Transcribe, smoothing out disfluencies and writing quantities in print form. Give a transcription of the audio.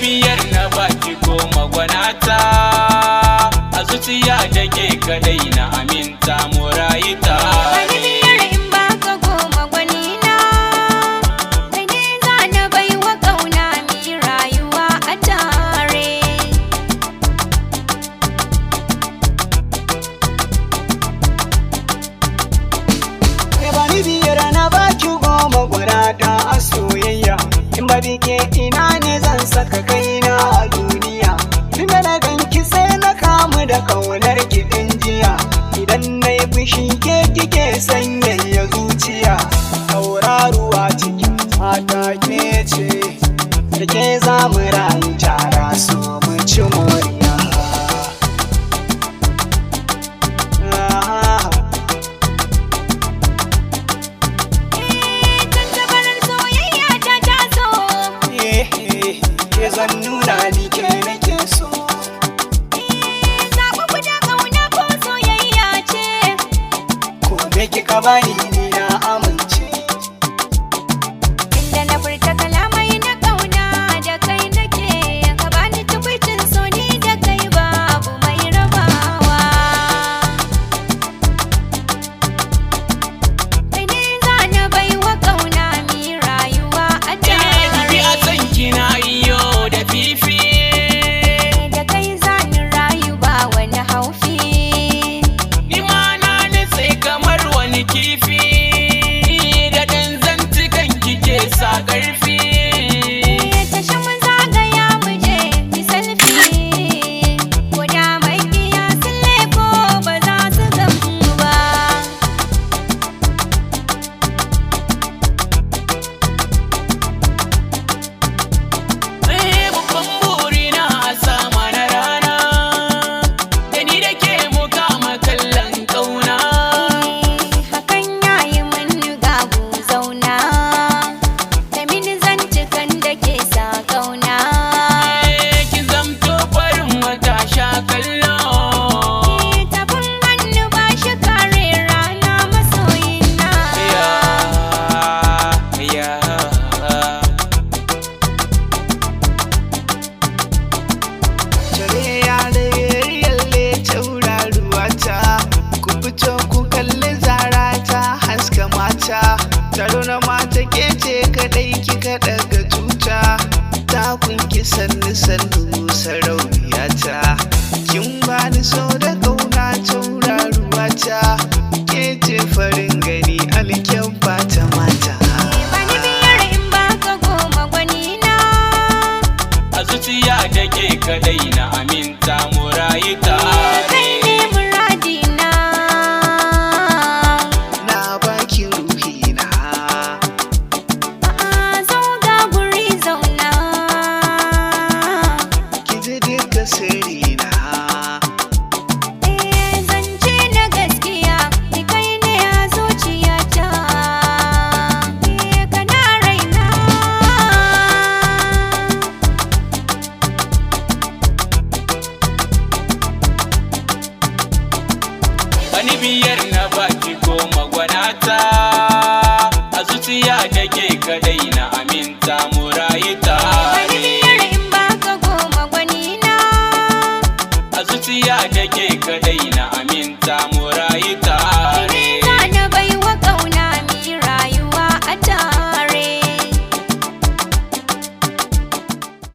biyar na baki goma gwanata, a zuciya take kadai na aminta mu rayu tare. Bani biyar in baka goma gwanina, kai ne za na baiwa ƙauna mi rayuwa a tare. Bani biyar na baki goma gwanata a soyayya, in ba bike ina ne zan saka kaina a duniya. Tunda na ganki sai na kamu da kaunar kiɗin jiya, idan na yi fushi ke kike sanyaya zuciya. Tauraruwa cikin mata ke ce, da ke za mu rayu tara so mu ci moriya. Tantabarar soyayya ta taso, Ke zan nuna ni ke nake so. zaɓi guda ƙauna ko soyayya ce. Ko me kika bani ni na amince. Inda na furta kalamai na ƙauna da kai nake, ka bani tukwicin so ni da kai babu mai rabawa. Kai ne za na baiwa ƙauna mi rayuwa a Bi a tare. san kina iyo da fifi, Da kai za ni rayu ba wani haufi. ni ma na nutse kamar wani kifi, da ɗan zantukan kike sa ƙarfi. Tashi mu zagaya mu je mi selfie, ko da maƙiya sun leko ba za su gan mu ba. Babban burina a sama na rana, da ni da ke muka kallon ƙauna. Hakan yayi mun gabu zauna, da mini zantukan da ke sa ƙauna. Kin zamto farin wata sha kallo, Tafin hannu ba shi kare rana masoyina. ya Tare yare yalle tauraruwa ta, ku fito ku kalli zara ta haska mata. Taro na mata ke ce kadai kika daga tuta, ta kunki sannu sannu sarauniya ta. Kin bani so da kauna tauraruwa ta, ke ce farin gani alkyabba ta mata. Bani biyar in baka goma gwanina. a zuciya take kadai na aminta mu rayu Kai tare. ne muradina. Na baki ruhina. A'a zo ga guri zauna. Ki ji duka sirrina. Zance na gaskiya, ni kai ne a zuciyata. Kana raina. Bani biyar na baki goma gwanata, a zuciya take kadai na aminta mu rayu Bani tare. biyar in baka goma gwanina. a zuciya take kadai na aminta mu rayu